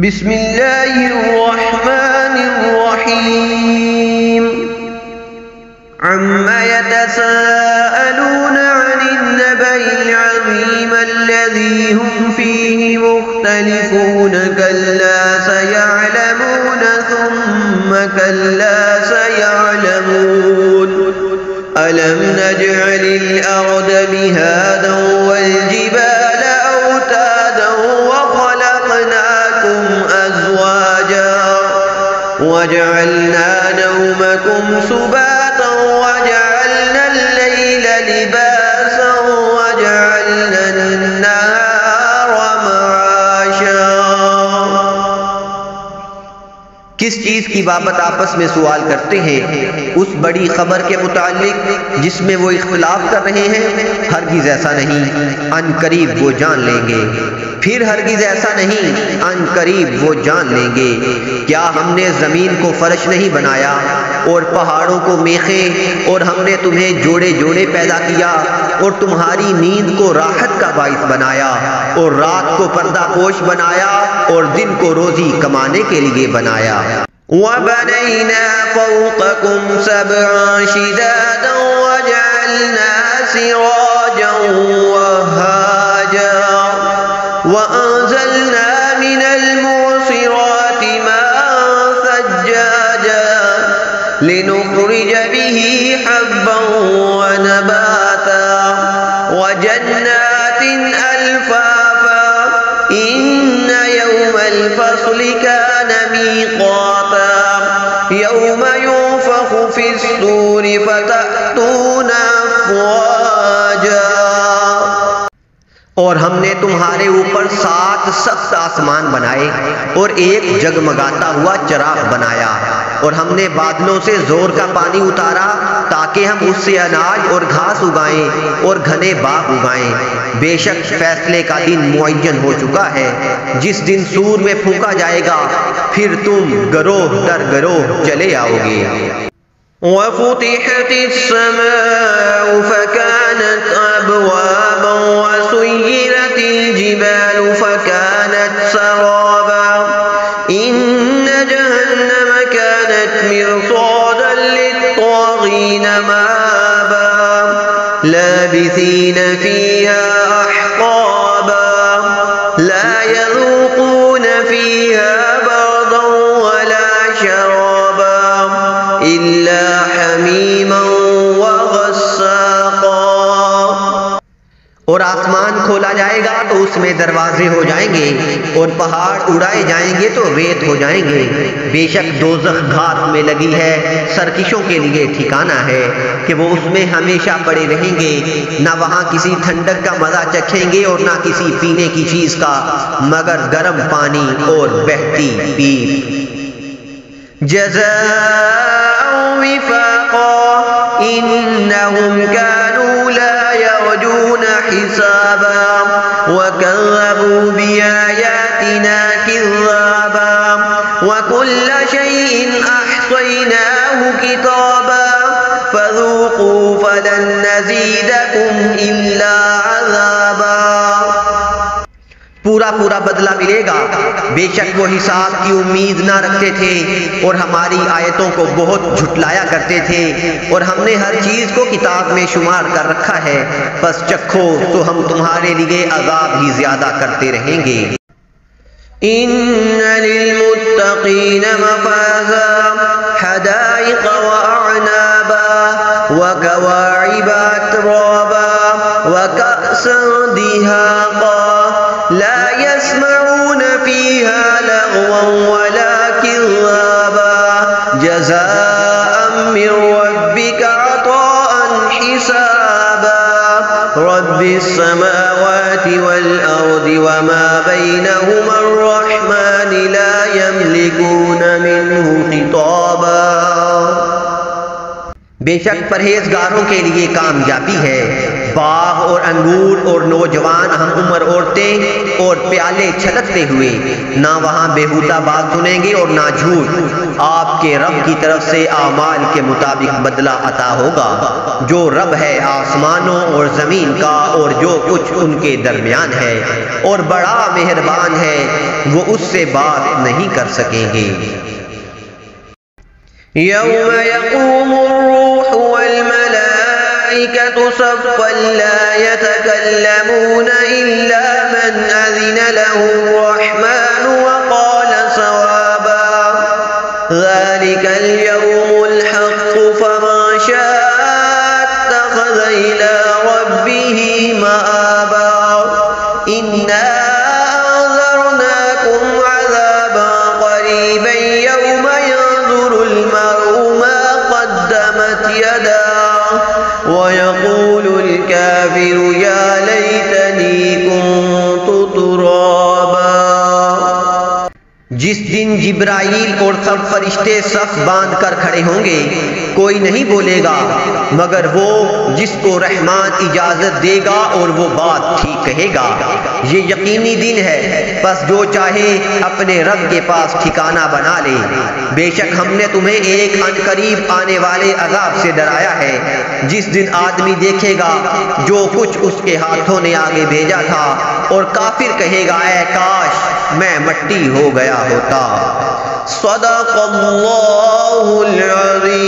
بسم اللہ الرحمن الرحیم عما يتساءلون عن النبأ العظيم الذي هم فيه مختلفون كلا سيعلمون ثم كلا سيعلمون ألم نجعل الأرض مهادا والجبال أوتادا وخلقناكم أزواجا وجعلنا نومكم سباتا وجعلنا الليل لباسا وجعلنا النهار معاشا۔ کس چیز کی بابت آپس میں سوال کرتے ہیں؟ اس بڑی خبر کے متعلق جس میں وہ اختلاف کر رہے ہیں؟ ہرگز ایسا نہیں، ان قریب وہ جان لیں گے۔ پھر ہرگز ایسا نہیں، ان قریب وہ جان لیں گے۔ کیا ہم نے زمین کو فرش نہیں بنایا اور پہاڑوں کو میخیں، اور ہم نے تمہیں جوڑے جوڑے پیدا کیا اور تمہاری نیند کو راحت کا باعث بنایا اور رات کو پردہ پوش بنایا اور دن کو روزی کمانے کے لیے بنایا۔ وَبَنَيْنَا فَوْقَكُمْ سَبْعًا شِدَادًا وَجَعَلْنَا سِرَاجًا وَهَّاجًا وَأَنزَلْنَا مِنَ الْمُعْصِرَاتِ مَاءً ثَجَّاجًا لِنُخْرِجَ بِهِ حَبًّا وَنَبَاتًا وَجَنَّاتٍ أَلْفَافًا إِنَّ يَوْمَ الْفَصْلِ كَانَ مِيقَاتًا يَوْمَ يُنفَخُ فِي الصُّورِ فَتَأْتُونَ أَفْوَاجًا۔ اور ہم نے تمہارے اوپر 7 سخت آسمان بنائے اور ایک جگمگاتا ہوا چراغ بنایا، اور ہم نے بادلوں سے زور کا پانی اتارا تاکہ ہم اس سے اناج اور گھاس اگائیں اور گھنے باغ اگائیں۔ بے شک فیصلے کا دن معین ہو چکا ہے، جس دن سور میں پھونکا جائے گا، پھر تم گروہ در گروہ چلے آؤ گے۔ وَفُتِحَتِ السَّمَاءُ فَكَانَتْ أَبْوَابًا وَسُيِّرَتِ الْجِبَالُ فَكَانَتْ سَرَابًا إِنَّ جَهَنَّمَ كَانَتْ مِرْصَادًا لِلطَّاغِينَ مَآبًا لَابِثِينَ فِيهَا أَحْقَابًا لَا يَذُوقُونَ فِيهَا بَرْدًا وَلَا شَرَابًا إِلَّا حَمِيمًا وَغَسَّاقًا۔ اور آسمان کھولا جائے گا تو اس میں دروازے ہو جائیں گے، اور پہاڑ اڑائے جائیں گے تو ریت ہو جائیں گے۔ بے شک دوزخ گھات میں لگی ہے، سرکشوں کے لیے ٹھکانہ ہے کہ وہ اس میں ہمیشہ پڑے رہیں گے، نہ وہاں کسی ٹھنڈک کا مزہ چکھیں گے اور نہ کسی پینے کی چیز کا مگر گرم پانی اور بہتی پیپ۔ جزاء وفاقا انہم كانوا لا يرجون حسابا وكذبوا بآياتنا كذابا وكل شيء احصيناه كتابا فذوقوا فلن نزيدكم الا عذابا۔ پورا پورا بدلہ ملے گا۔ بے شک وہ حساب کی امید نہ رکھتے تھے اور ہماری آیتوں کو بہت جھٹلایا کرتے تھے، اور ہم نے ہر چیز کو کتاب میں شمار کر رکھا ہے، پس چکھو تو ہم تمہارے لیے عذاب ہی زیادہ کرتے رہیں گے۔ ان للمتقین مفازا حدائق واعنابا وكواعب اترابا وكأسا دهاقا لا يسمعون فيها لغوا ولا كذابا جزاء من ربك عطاء حسابا رب السماوات والأرض وما بينهما الرحمن لا يملكون منه خطابا۔ بے شک پرہیزگاروں کے لیے کامیابی ہے، باغ اور انگور اور نوجوان ہم عمر عورتیں اور پیالے چھلکتے ہوئے، نہ وہاں بیہودہ بات سنیں گے اور نہ جھوٹ۔ آپ کے رب کی طرف سے اعمال کے مطابق بدلہ عطا ہوگا، جو رب ہے آسمانوں اور زمین کا اور جو کچھ ان کے درمیان ہے، اور بڑا مہربان ہے، وہ اس سے بات نہیں کر سکیں گے۔ یوم یقوم الروح والملائکۃ صفا لا یتکلمون الا من اذن له الرحمن وقال صوابا ذلك اليوم الحق فمن شاء اتخذ الى ربه مآبا انا انذرناكم عذابا قريبا يوم ينظر المرء ما قدمت يداه ويقول الكافر يا ليتني كنت ترابا۔ جس دن جبرائیل اور سب فرشتے صف باندھ کر کھڑے ہوں گے، کوئی نہیں بولے گا مگر وہ جس کو رحمان اجازت دے گا اور وہ بات ٹھیک کہے گا۔ یہ یقینی دن ہے، پس جو چاہے اپنے رب کے پاس ٹھکانہ بنا لے۔ بے شک ہم نے تمہیں ایک عنقریب آنے والے عذاب سے ڈرایا ہے، جس دن آدمی دیکھے گا جو کچھ اس کے ہاتھوں نے آگے بھیجا تھا، اور کافر کہے گا اے کاش میں مٹی ہو گیا ہوتا۔ صدق اللہ العظیم۔